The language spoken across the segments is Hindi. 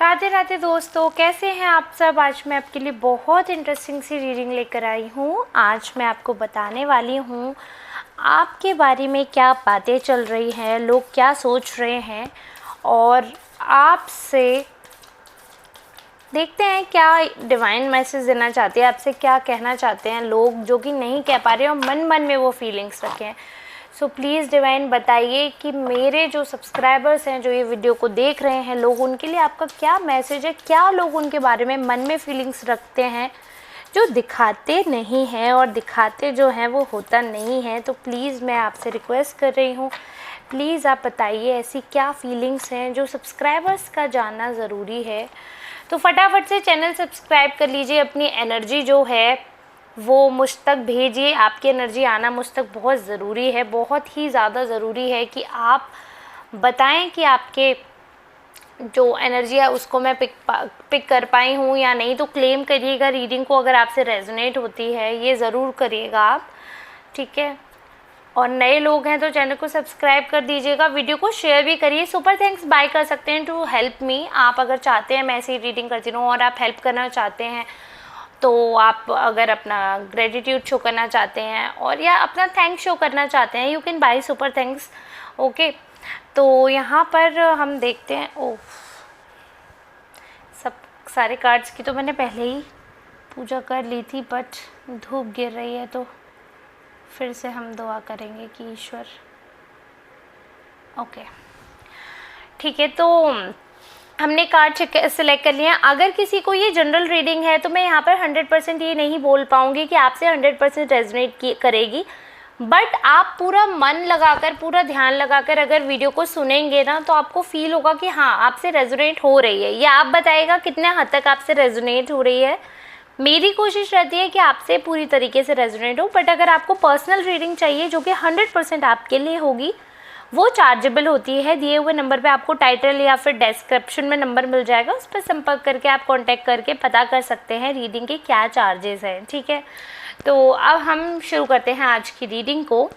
राधे राधे दोस्तों, कैसे हैं आप सब। आज मैं आपके लिए बहुत इंटरेस्टिंग सी रीडिंग लेकर आई हूँ। आज मैं आपको बताने वाली हूँ आपके बारे में क्या बातें चल रही हैं, लोग क्या सोच रहे हैं और आपसे देखते हैं क्या डिवाइन मैसेज देना चाहते हैं, आपसे क्या कहना चाहते हैं लोग जो कि नहीं कह पा रहे और मन मन में वो फीलिंग्स रखे हैं। सो प्लीज़ डिवाइन बताइए कि मेरे जो सब्सक्राइबर्स हैं, जो ये वीडियो को देख रहे हैं लोग, उनके लिए आपका क्या मैसेज है, क्या लोग उनके बारे में मन में फीलिंग्स रखते हैं जो दिखाते नहीं हैं और दिखाते जो हैं वो होता नहीं है। तो प्लीज़ मैं आपसे रिक्वेस्ट कर रही हूँ, प्लीज़ आप बताइए ऐसी क्या फीलिंग्स हैं जो सब्सक्राइबर्स का जानना ज़रूरी है। तो फटाफट से चैनल सब्सक्राइब कर लीजिए, अपनी एनर्जी जो है वो मुझ तक भेजिए। आपकी एनर्जी आना मुझ तक बहुत ज़रूरी है, बहुत ही ज़्यादा ज़रूरी है कि आप बताएं कि आपके जो एनर्जी है उसको मैं पिक कर पाई हूँ या नहीं। तो क्लेम करिएगा रीडिंग को, अगर आपसे रेजोनेट होती है ये ज़रूर करिएगा आप, ठीक है। और नए लोग हैं तो चैनल को सब्सक्राइब कर दीजिएगा, वीडियो को शेयर भी करिए। सुपर थैंक्स बाय कर सकते हैं टू हेल्प मी। आप अगर चाहते हैं मैं ऐसी रीडिंग करती रहूँ और आप हेल्प करना चाहते हैं तो आप अगर अपना ग्रेटिट्यूड शो करना चाहते हैं और या अपना थैंक्स शो करना चाहते हैं, you can by super thanks, okay. तो यहाँ पर हम देखते हैं, ओह सब सारे कार्ड्स की तो मैंने पहले ही पूजा कर ली थी, बट धूप गिर रही है तो फिर से हम दुआ करेंगे कि ईश्वर, ओके ठीक है। तो हमने कार्ड सेलेक्ट कर लिया। अगर किसी को ये जनरल रीडिंग है तो मैं यहाँ पर 100% ये नहीं बोल पाऊँगी कि आपसे 100% रेजोनेट करेगी, बट आप पूरा मन लगाकर, पूरा ध्यान लगाकर अगर वीडियो को सुनेंगे ना तो आपको फील होगा कि हाँ आपसे रेजोनेट हो रही है। ये आप बताइएगा कितने हद तक आपसे रेजोनेट हो रही है। मेरी कोशिश रहती है कि आपसे पूरी तरीके से रेजोनेट हो, बट अगर आपको पर्सनल रीडिंग चाहिए जो कि 100% आपके लिए होगी, वो चार्जेबल होती है। दिए हुए नंबर पे आपको टाइटल या फिर डिस्क्रिप्शन में नंबर मिल जाएगा, उस पर संपर्क करके आप कांटेक्ट करके पता कर सकते हैं रीडिंग के क्या चार्जेस हैं, ठीक है। तो अब हम शुरू करते हैं आज की रीडिंग को।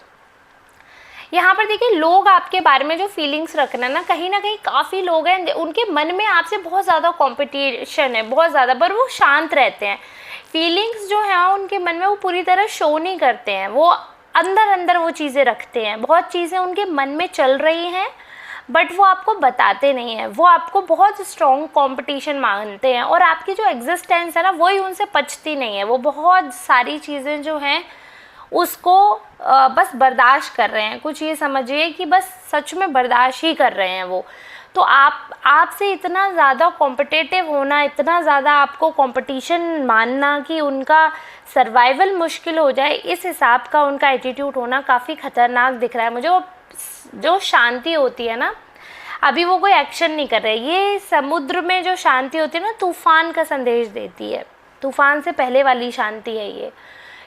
यहाँ पर देखिए, लोग आपके बारे में जो फीलिंग्स रखना ना कहीं काफ़ी लोग हैं उनके मन में आपसे बहुत ज़्यादा कंपटीशन है, बहुत ज़्यादा, पर वो शांत रहते हैं। फीलिंग्स जो है उनके मन में वो पूरी तरह शो नहीं करते हैं, वो अंदर अंदर वो चीज़ें रखते हैं। बहुत चीज़ें उनके मन में चल रही हैं बट वो आपको बताते नहीं हैं। वो आपको बहुत स्ट्रॉन्ग कंपटीशन मानते हैं और आपकी जो एग्जिस्टेंस है ना वही उनसे पचती नहीं है। वो बहुत सारी चीज़ें जो हैं उसको बस बर्दाश्त कर रहे हैं। कुछ ये समझिए कि बस सच में बर्दाश्त ही कर रहे हैं वो। तो आपसे इतना ज़्यादा कॉम्पिटिटिव होना, इतना ज़्यादा आपको कंपटीशन मानना कि उनका सर्वाइवल मुश्किल हो जाए, इस हिसाब का उनका एटीट्यूड होना काफ़ी ख़तरनाक दिख रहा है मुझे। जो शांति होती है ना, अभी वो कोई एक्शन नहीं कर रहे। ये समुद्र में जो शांति होती है ना, तूफ़ान का संदेश देती है। तूफ़ान से पहले वाली शांति है ये,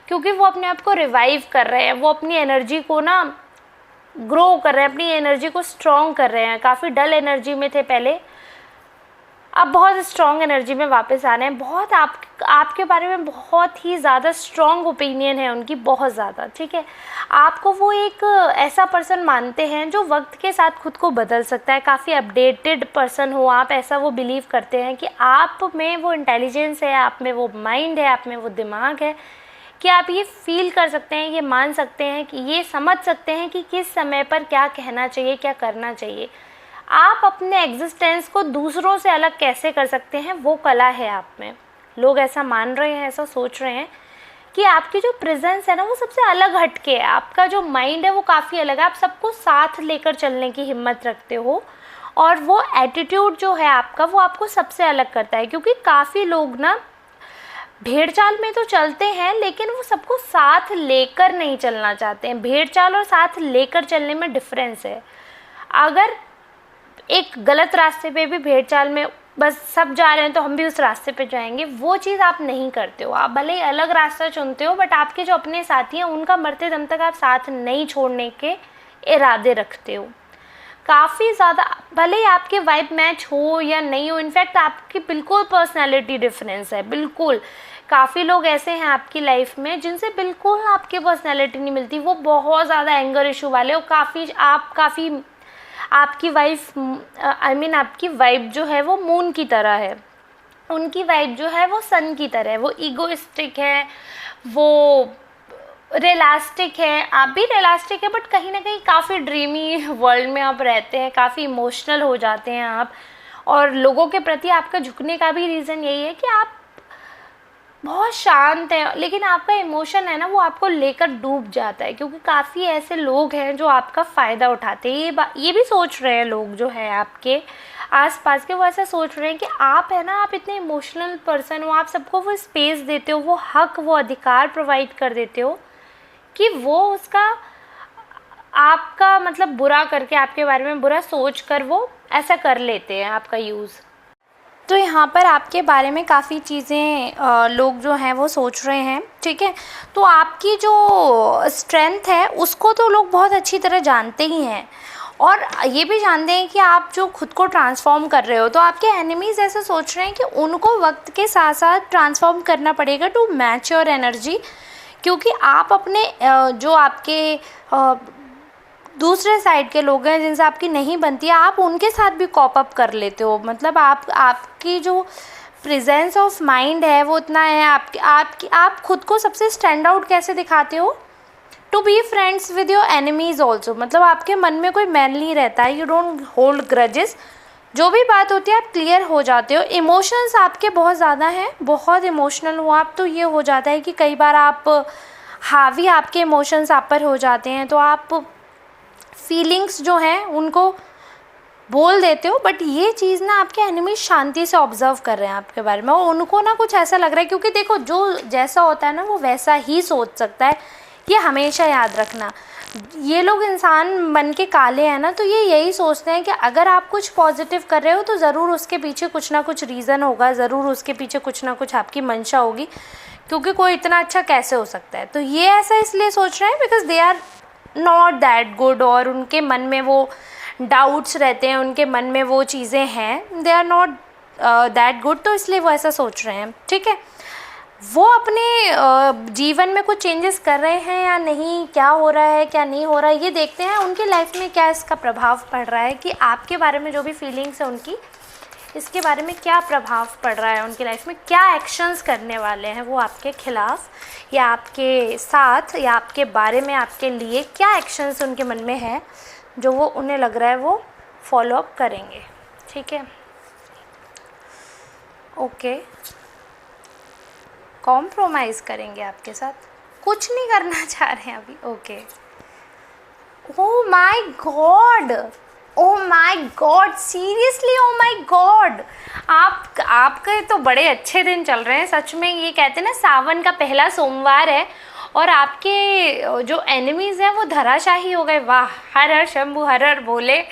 क्योंकि वो अपने आप को रिवाइव कर रहे हैं, वो अपनी एनर्जी को ना ग्रो कर रहे हैं, अपनी एनर्जी को स्ट्रॉन्ग कर रहे हैं। काफ़ी डल एनर्जी में थे पहले, अब बहुत स्ट्रॉन्ग एनर्जी में वापस आ रहे हैं। बहुत आपके बारे में बहुत ही ज़्यादा स्ट्रॉन्ग ओपिनियन है उनकी, बहुत ज़्यादा, ठीक है। आपको वो एक ऐसा पर्सन मानते हैं जो वक्त के साथ खुद को बदल सकता है। काफ़ी अपडेटेड पर्सन हो आप, ऐसा वो बिलीव करते हैं कि आप में वो इंटेलिजेंस है, आप में वो माइंड है, आप में वो दिमाग है कि आप ये फील कर सकते हैं, ये मान सकते हैं, कि ये समझ सकते हैं कि किस समय पर क्या कहना चाहिए, क्या करना चाहिए। आप अपने एग्जिस्टेंस को दूसरों से अलग कैसे कर सकते हैं, वो कला है आप में। लोग ऐसा मान रहे हैं, ऐसा सोच रहे हैं कि आपकी जो प्रेजेंस है ना वो सबसे अलग हटके है। आपका जो माइंड है वो काफ़ी अलग है, आप सबको साथ लेकर चलने की हिम्मत रखते हो और वो एटीट्यूड जो है आपका वो आपको सबसे अलग करता है। क्योंकि काफ़ी लोग ना भेड़ चाल में तो चलते हैं लेकिन वो सबको साथ लेकर नहीं चलना चाहते हैं। भेड़ चाल और साथ लेकर चलने में डिफरेंस है। अगर एक गलत रास्ते पे भी भेड़ चाल में बस सब जा रहे हैं तो हम भी उस रास्ते पे जाएंगे, वो चीज़ आप नहीं करते हो। आप भले ही अलग रास्ता चुनते हो बट आपके जो अपने साथी हैं उनका मरते दम तक आप साथ नहीं छोड़ने के इरादे रखते हो। काफ़ी ज़्यादा, भले ही आपके वाइब मैच हो या नहीं हो, इनफैक्ट आपकी बिल्कुल पर्सनैलिटी डिफरेंस है, बिल्कुल। काफ़ी लोग ऐसे हैं आपकी लाइफ में जिनसे बिल्कुल आपकी पर्सनैलिटी नहीं मिलती। वो बहुत ज़्यादा एंगर इशू वाले, और काफ़ी आपकी वाइफ आपकी वाइब जो है वो मून की तरह है, उनकी वाइब जो है वो सन की तरह है, वो ईगोइस्टिक है, वो रियलिस्टिक है, आप भी रियलिस्टिक है, बट कहीं ना कहीं काफ़ी ड्रीमी वर्ल्ड में आप रहते हैं, काफ़ी इमोशनल हो जाते हैं आप, और लोगों के प्रति आपका झुकने का भी रीज़न यही है कि आप बहुत शांत हैं, लेकिन आपका इमोशन है ना वो आपको लेकर डूब जाता है, क्योंकि काफ़ी ऐसे लोग हैं जो आपका फ़ायदा उठाते हैं। ये भी सोच रहे हैं लोग जो है आपके आसपास के, वो ऐसा सोच रहे हैं कि आप है ना, आप इतने इमोशनल पर्सन हो, आप सबको वो स्पेस देते हो, वो हक, वो अधिकार प्रोवाइड कर देते हो कि वो उसका आपका मतलब बुरा करके, आपके बारे में बुरा सोच कर वो ऐसा कर लेते हैं आपका यूज़। तो यहाँ पर आपके बारे में काफ़ी चीज़ें लोग जो हैं वो सोच रहे हैं, ठीक है। तो आपकी जो स्ट्रेंथ है उसको तो लोग बहुत अच्छी तरह जानते ही हैं, और ये भी जानते हैं कि आप जो खुद को ट्रांसफॉर्म कर रहे हो, तो आपके एनिमीज़ ऐसे सोच रहे हैं कि उनको वक्त के साथ साथ ट्रांसफॉर्म करना पड़ेगा टू मैच योर एनर्जी, क्योंकि आप अपने जो आपके दूसरे साइड के लोग हैं जिनसे आपकी नहीं बनती है, आप उनके साथ भी कॉप अप कर लेते हो। मतलब आपकी जो प्रेजेंस ऑफ माइंड है वो इतना है, आप खुद को सबसे स्टैंड आउट कैसे दिखाते हो, to be friends with your enemies also. मतलब आपके मन में कोई मैल नहीं रहता है, यू डोंट होल्ड ग्रजेस, जो भी बात होती है आप क्लियर हो जाते हो। इमोशंस आपके बहुत ज़्यादा हैं, बहुत इमोशनल हो आप, तो ये हो जाता है कि कई बार आप हावी आपके इमोशंस आप पर हो जाते हैं, तो आप फीलिंग्स जो हैं उनको बोल देते हो, बट ये चीज़ ना आपके एनिमी शांति से ऑब्जर्व कर रहे हैं आपके बारे में, और उनको ना कुछ ऐसा लग रहा है, क्योंकि देखो जो जैसा होता है ना वो वैसा ही सोच सकता है, ये हमेशा याद रखना। ये लोग इंसान मन के काले हैं ना, तो ये यही सोचते हैं कि अगर आप कुछ पॉजिटिव कर रहे हो तो ज़रूर उसके पीछे कुछ ना कुछ रीज़न होगा, ज़रूर उसके पीछे कुछ ना कुछ आपकी मंशा होगी, क्योंकि कोई इतना अच्छा कैसे हो सकता है। तो ये ऐसा इसलिए सोच रहे हैं because they are not that good, और उनके मन में वो डाउट्स रहते हैं, उनके मन में वो चीज़ें हैं, they are not that good, तो इसलिए वो ऐसा सोच रहे हैं, ठीक है। वो अपने जीवन में कुछ चेंजेस कर रहे हैं या नहीं, क्या हो रहा है क्या नहीं हो रहा है, ये देखते हैं उनकी लाइफ में क्या इसका प्रभाव पड़ रहा है, कि आपके बारे में जो भी फीलिंग्स है उनकी, इसके बारे में क्या प्रभाव पड़ रहा है उनकी लाइफ में, क्या एक्शंस करने वाले हैं वो आपके खिलाफ या आपके साथ, या आपके बारे में, आपके लिए क्या एक्शंस उनके मन में है जो वो उन्हें लग रहा है वो फॉलो अप करेंगे, ठीक है। ओके, कॉम्प्रोमाइज़ करेंगे आपके साथ, कुछ नहीं करना चाह रहे हैं अभी, okay. Oh my God, oh my god, seriously oh my God, आपके तो बड़े अच्छे दिन चल रहे हैं सच में। ये कहते हैं ना सावन का पहला सोमवार है और आपके जो एनिमीज़ हैं वो धराशाही हो गए। वाह, हर हर शंभू हर हर भोले,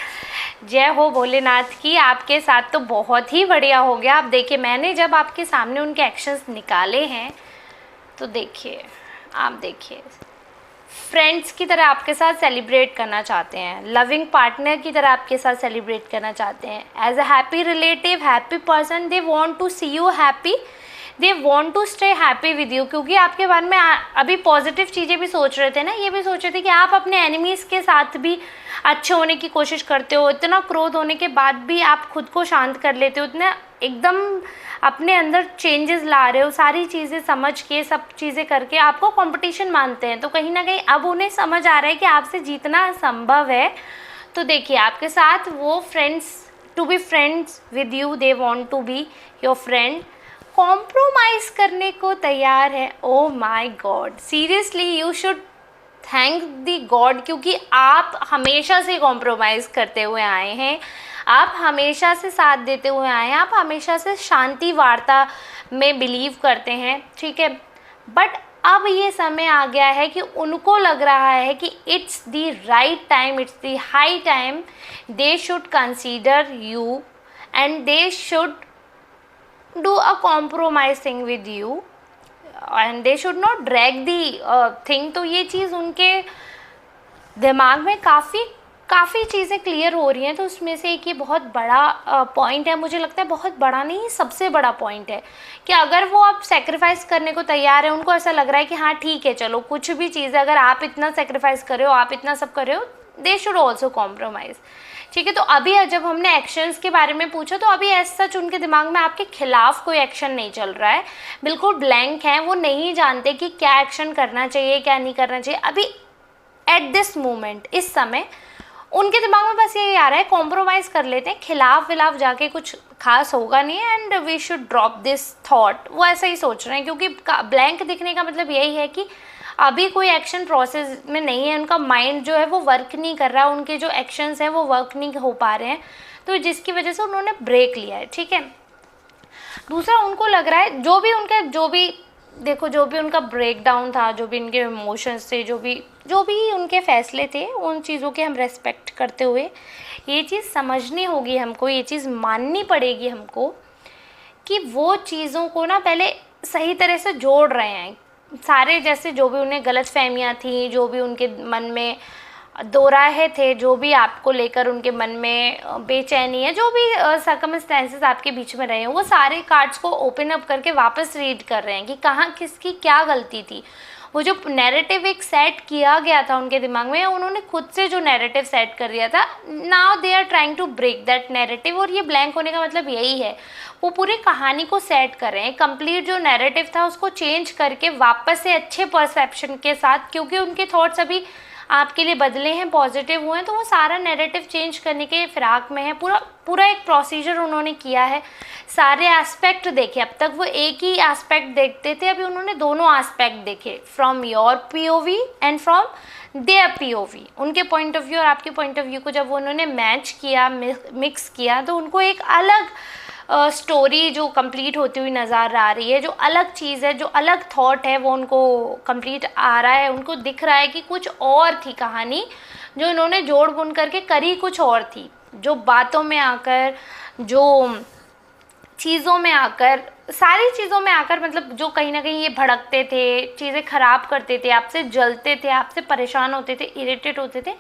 जय हो भोलेनाथ की। आपके साथ तो बहुत ही बढ़िया हो गया। आप देखिए, मैंने जब आपके सामने उनके एक्शंस निकाले हैं तो देखिए, आप देखिए, फ्रेंड्स की तरह आपके साथ सेलिब्रेट करना चाहते हैं, लविंग पार्टनर की तरह आपके साथ सेलिब्रेट करना चाहते हैं, as a happy relative, happy person, they want to see you happy, they want to stay happy with you. क्योंकि आपके बारे में अभी पॉजिटिव चीज़ें भी सोच रहे थे ना, ये भी सोच रहे थे कि आप अपने एनिमीज़ के साथ भी अच्छे होने की कोशिश करते हो, इतना क्रोध होने के बाद भी आप खुद को शांत कर लेते हो, इतना एकदम अपने अंदर चेंजेस ला रहे हो, सारी चीज़ें समझ के, सब चीज़ें करके आपको कंपटीशन मानते हैं। तो कहीं ना कहीं अब उन्हें समझ आ रहा है कि आपसे जीतना असंभव है। तो देखिए, आपके साथ वो friends, to be friends with you, they want to be your friend, compromise करने को तैयार है। Oh my god, seriously you should thank the god, क्योंकि आप हमेशा से कॉम्प्रोमाइज़ करते हुए आए हैं, आप हमेशा से साथ देते हुए आए हैं, आप हमेशा से शांति वार्ता में बिलीव करते हैं, ठीक है। बट अब ये समय आ गया है कि उनको लग रहा है कि it's the right time, it's the high time, they should consider you and they should do a compromising with you and they should not drag the thing। तो ये चीज़ उनके दिमाग में काफ़ी चीज़ें क्लियर हो रही हैं। तो उसमें से एक ये बहुत बड़ा पॉइंट है, मुझे लगता है बहुत बड़ा नहीं, सबसे बड़ा पॉइंट है कि अगर वो आप सेक्रीफाइस करने को तैयार है, उनको ऐसा लग रहा है कि हाँ ठीक है, चलो कुछ भी चीज़, अगर आप इतना सेक्रीफाइस कर रहे हो, आप इतना सब कर रहे हो, दे शुड ऑल्सो कॉम्प्रोमाइज़। ठीक है। तो अभी जब हमने एक्शंस के बारे में पूछा तो अभी एज सच उनके दिमाग में आपके खिलाफ कोई एक्शन नहीं चल रहा है, बिल्कुल ब्लैंक है, वो नहीं जानते कि क्या एक्शन करना चाहिए क्या नहीं करना चाहिए। अभी एट दिस मोमेंट, इस समय उनके दिमाग में बस यही आ रहा है कॉम्प्रोमाइज़ कर लेते हैं, खिलाफ विलाफ जाके कुछ खास होगा नहीं and we should drop this thought. वो ऐसा ही सोच रहे हैं, क्योंकि ब्लैंक दिखने का मतलब यही है कि अभी कोई एक्शन प्रोसेस में नहीं है, उनका माइंड जो है वो वर्क नहीं कर रहा है, उनके जो एक्शंस हैं वो वर्क नहीं हो पा रहे हैं, तो जिसकी वजह से उन्होंने ब्रेक लिया है। ठीक है। दूसरा, उनको लग रहा है जो भी उनका ब्रेक डाउन था, जो भी उनके इमोशंस थे, जो भी उनके फैसले थे, उन चीज़ों के हम रेस्पेक्ट करते हुए ये चीज़ समझनी होगी हमको, ये चीज़ माननी पड़ेगी हमको कि वो चीज़ों को ना पहले सही तरह से जोड़ रहे हैं। सारे जैसे जो भी उन्हें गलतफहमियां थी, जो भी उनके मन में दोराहे थे, जो भी आपको लेकर उनके मन में बेचैनी है, जो भी सर्कमस्टेंसेस आपके बीच में रहे हैं, वो सारे कार्ड्स को ओपन अप करके वापस रीड कर रहे हैं कि कहाँ किसकी क्या गलती थी। वो जो नैरेटिव एक सेट किया गया था उनके दिमाग में, उन्होंने खुद से जो नैरेटिव सेट कर दिया था, now they are trying to break that narrative. और ये ब्लैंक होने का मतलब यही है, वो पूरी कहानी को सेट कर रहे हैं, कंप्लीट जो नैरेटिव था उसको चेंज करके वापस से अच्छे परसेप्शन के साथ, क्योंकि उनके थॉट्स अभी आपके लिए बदले हैं, पॉजिटिव हुए हैं, तो वो सारा नैरेटिव चेंज करने के फिराक में है। पूरा एक प्रोसीजर उन्होंने किया है, सारे एस्पेक्ट देखे। अब तक वो एक ही एस्पेक्ट देखते थे, अभी उन्होंने दोनों एस्पेक्ट देखे, from your POV and from their POV. उनके पॉइंट ऑफ व्यू और आपके पॉइंट ऑफ व्यू को जब उन्होंने मैच किया, मिक्स किया, तो उनको एक अलग स्टोरी जो कंप्लीट होती हुई नज़र आ रही है, जो अलग चीज़ है, जो अलग थॉट है, वो उनको कंप्लीट आ रहा है। उनको दिख रहा है कि कुछ और थी कहानी, जो इन्होंने जोड़ बुन करके करी कुछ और थी, जो बातों में आकर, जो चीज़ों में आकर, सारी चीज़ों में आकर, मतलब जो कहीं ना कहीं ये भड़कते थे, चीज़ें ख़राब करते थे, आपसे जलते थे, आपसे परेशान होते थे, इरिटेट होते थे,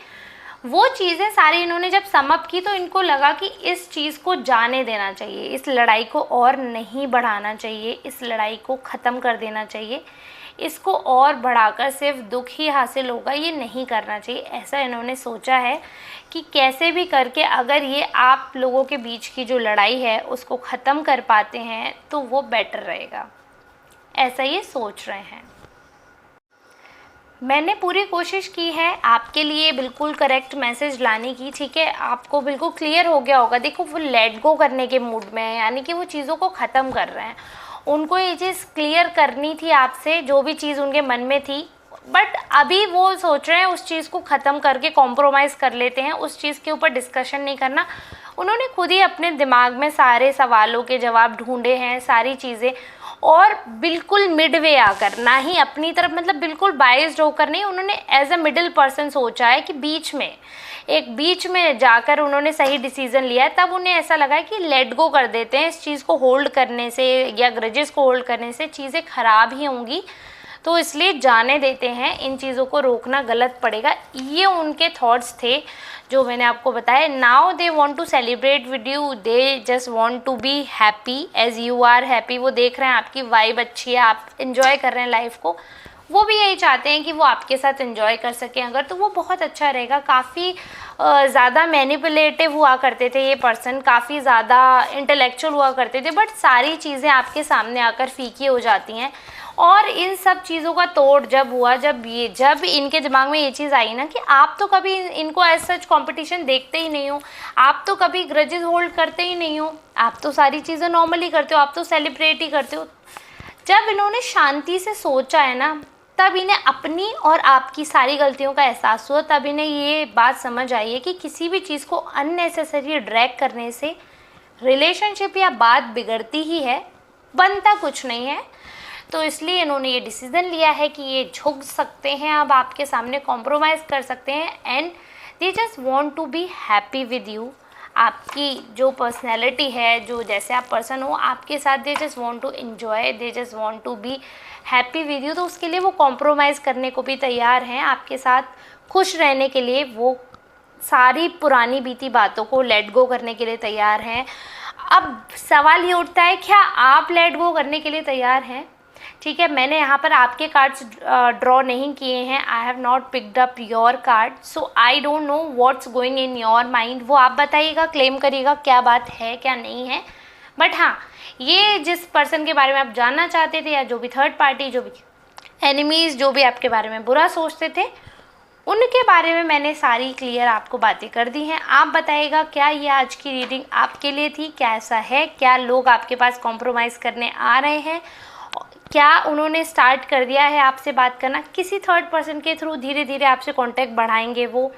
वो चीज़ें सारी इन्होंने जब समअप की तो इनको लगा कि इस चीज़ को जाने देना चाहिए, इस लड़ाई को और नहीं बढ़ाना चाहिए, इस लड़ाई को ख़त्म कर देना चाहिए, इसको और बढ़ाकर सिर्फ दुख ही हासिल होगा, ये नहीं करना चाहिए। ऐसा इन्होंने सोचा है कि कैसे भी करके अगर ये आप लोगों के बीच की जो लड़ाई है उसको ख़त्म कर पाते हैं तो वो बेटर रहेगा, ऐसा ये सोच रहे हैं। मैंने पूरी कोशिश की है आपके लिए बिल्कुल करेक्ट मैसेज लाने की। ठीक है, आपको बिल्कुल क्लियर हो गया होगा। देखो, वो लेट गो करने के मूड में है, यानी कि वो चीज़ों को ख़त्म कर रहे हैं। उनको ये चीज़ क्लियर करनी थी आपसे, जो भी चीज़ उनके मन में थी, बट अभी वो सोच रहे हैं उस चीज़ को ख़त्म करके कॉम्प्रोमाइज़ कर लेते हैं, उस चीज़ के ऊपर डिस्कशन नहीं करना। उन्होंने खुद ही अपने दिमाग में सारे सवालों के जवाब ढूंढे हैं, सारी चीज़ें, और बिल्कुल मिडवे आकर, ना ही अपनी तरफ, मतलब बिल्कुल बाइस्ड होकर नहीं, उन्होंने एज अ मिडिल पर्सन सोचा है कि बीच में जाकर उन्होंने सही डिसीजन लिया है। तब उन्हें ऐसा लगा कि लेट गो कर देते हैं, इस चीज़ को होल्ड करने से या ग्रजेस को होल्ड करने से चीज़ें ख़राब ही होंगी, तो इसलिए जाने देते हैं, इन चीज़ों को रोकना गलत पड़ेगा। ये उनके थॉट्स थे जो मैंने आपको बताया। Now they want to celebrate with you, they just want to be happy as you are happy. वो देख रहे हैं आपकी वाइब अच्छी है, आप इन्जॉय कर रहे हैं लाइफ को, वो भी यही चाहते हैं कि वो आपके साथ एंजॉय कर सकें। अगर तो वो बहुत अच्छा रहेगा। काफ़ी ज़्यादा मैनिपुलेटिव हुआ करते थे ये पर्सन, काफ़ी ज़्यादा इंटेलेक्चुअल हुआ करते थे, बट सारी चीज़ें आपके सामने आकर फीकी हो जाती हैं। और इन सब चीज़ों का तोड़ जब हुआ, जब इनके दिमाग में ये चीज़ आई ना कि आप तो कभी इनको एज सच कंपटीशन देखते ही नहीं हो, आप तो कभी ग्रजेस होल्ड करते ही नहीं हो, आप तो सारी चीज़ें नॉर्मली करते हो, आप तो सेलिब्रेट ही करते हो। जब इन्होंने शांति से सोचा है ना, तब इन्हें अपनी और आपकी सारी गलतियों का एहसास हुआ। तब इन्हें ये बात समझ आई है कि किसी भी चीज़ को अननेसेसरी ड्रैग करने से रिलेशनशिप या बात बिगड़ती ही है, बनता कुछ नहीं है। तो इसलिए इन्होंने ये डिसीज़न लिया है कि ये झुक सकते हैं, अब आपके सामने कॉम्प्रोमाइज़ कर सकते हैं, and they just want to be happy with you. आपकी जो पर्सनैलिटी है, जो जैसे आप पर्सन हो, आपके साथ they just want to enjoy, they just want to be happy with you. तो उसके लिए वो कॉम्प्रोमाइज़ करने को भी तैयार हैं, आपके साथ खुश रहने के लिए वो सारी पुरानी बीती बातों को लेट गो करने के लिए तैयार हैं। अब सवाल ये उठता है, क्या आप लेट गो करने के लिए तैयार हैं? ठीक है, मैंने यहाँ पर आपके कार्ड्स ड्रॉ नहीं किए हैं। I have not picked up your card, so I don't know what's going in your mind. वो आप बताइएगा, क्लेम करिएगा क्या बात है क्या नहीं है। बट हाँ, ये जिस पर्सन के बारे में आप जानना चाहते थे, या जो भी थर्ड पार्टी, जो भी एनिमीज़, जो भी आपके बारे में बुरा सोचते थे, उनके बारे में मैंने सारी क्लियर आपको बातें कर दी हैं। आप बताइएगा क्या ये आज की रीडिंग आपके लिए थी, क्या ऐसा है, क्या लोग आपके पास कॉम्प्रोमाइज़ करने आ रहे हैं, क्या उन्होंने स्टार्ट कर दिया है आपसे बात करना, किसी थर्ड पर्सन के थ्रू धीरे धीरे आपसे कांटेक्ट बढ़ाएंगे, वो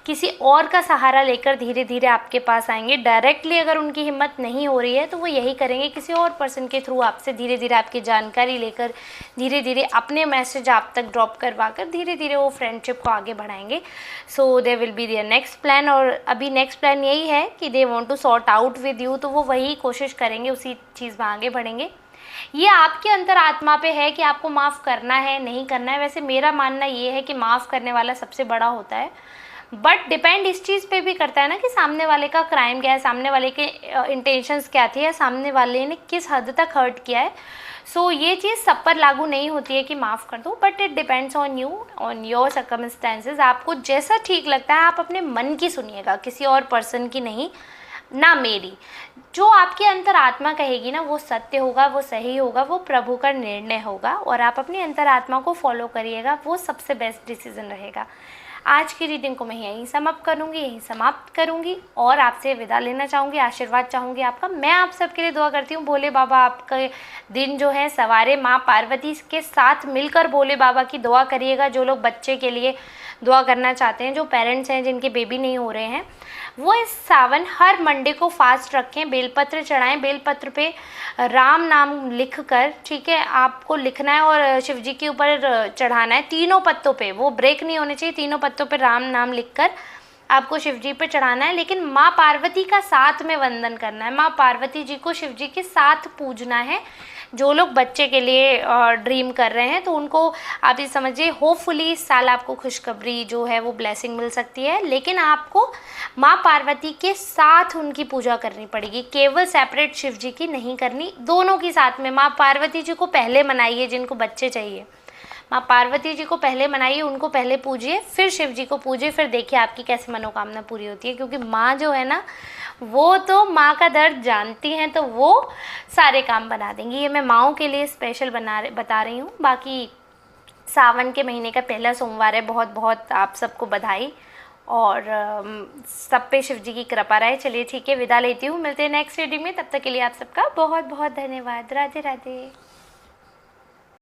किसी और का सहारा लेकर धीरे धीरे आपके पास आएंगे। डायरेक्टली अगर उनकी हिम्मत नहीं हो रही है तो वो यही करेंगे, किसी और पर्सन के थ्रू आपसे धीरे धीरे आपकी जानकारी लेकर धीरे धीरे अपने मैसेज आप तक ड्रॉप करवा कर धीरे धीरे वो फ्रेंडशिप को आगे बढ़ाएंगे। So they will be there next plan, और अभी नेक्स्ट प्लान यही है कि they want to sort out with you, तो वो वही कोशिश करेंगे, उसी चीज़ में आगे बढ़ेंगे। ये आपके अंतर आत्मा पे है कि आपको माफ़ करना है नहीं करना है। वैसे मेरा मानना ये है कि माफ़ करने वाला सबसे बड़ा होता है, बट डिपेंड इस चीज़ पे भी करता है ना कि सामने वाले का क्राइम क्या है, सामने वाले के इंटेंशंस क्या थे, या सामने वाले ने किस हद तक हर्ट किया है। सो ये चीज़ सब पर लागू नहीं होती है कि माफ़ कर दो, but it depends on you, on your circumstances. आपको जैसा ठीक लगता है आप अपने मन की सुनिएगा, किसी और पर्सन की नहीं, ना मेरी। जो आपकी अंतर आत्मा कहेगी ना वो सत्य होगा, वो सही होगा, वो प्रभु का निर्णय होगा, और आप अपनी अंतर आत्मा को फॉलो करिएगा, वो सबसे बेस्ट डिसीजन रहेगा। आज की रीडिंग को मैं यहीं समाप्त करूंगी और आपसे विदा लेना चाहूँगी, आशीर्वाद चाहूँगी आपका। मैं आप सबके लिए दुआ करती हूँ, भोले बाबा आपका दिन जो है सवारे माँ पार्वती के साथ मिलकर भोले बाबा की दुआ करिएगा। जो लोग बच्चे के लिए दुआ करना चाहते हैं, जो पेरेंट्स हैं जिनके बेबी नहीं हो रहे हैं, वो इस सावन हर मंडे को फास्ट रखें, बेलपत्र चढ़ाएं। बेलपत्र पे राम नाम लिख कर, ठीक है, आपको लिखना है और शिव जी के ऊपर चढ़ाना है। तीनों पत्तों पे, वो ब्रेक नहीं होने चाहिए, तीनों पत्तों पे राम नाम लिखकर आपको शिव जी पे चढ़ाना है। लेकिन माँ पार्वती का साथ में वंदन करना है, माँ पार्वती जी को शिव जी के साथ पूजना है। जो लोग बच्चे के लिए ड्रीम कर रहे हैं तो उनको आप ये समझिए, होपफुली इस साल आपको खुशखबरी जो है वो ब्लेसिंग मिल सकती है। लेकिन आपको माँ पार्वती के साथ उनकी पूजा करनी पड़ेगी, केवल सेपरेट शिव जी की नहीं करनी, दोनों की साथ में। माँ पार्वती जी को पहले मनाइए, जिनको बच्चे चाहिए माँ पार्वती जी को पहले मनाइए, उनको पहले पूजिए, फिर शिव जी को पूजिए, फिर देखिए आपकी कैसे मनोकामना पूरी होती है। क्योंकि माँ जो है ना, वो तो माँ का दर्द जानती हैं, तो वो सारे काम बना देंगी। ये मैं माँओं के लिए स्पेशल बता रही हूँ। बाकी सावन के महीने का पहला सोमवार है, बहुत बहुत आप सबको बधाई, और सब पे शिव जी की कृपा रहे। चलिए ठीक है, विदा लेती हूँ, मिलते हैं नेक्स्ट रीडिंग में। तब तक के लिए आप सबका बहुत बहुत धन्यवाद। राधे राधे।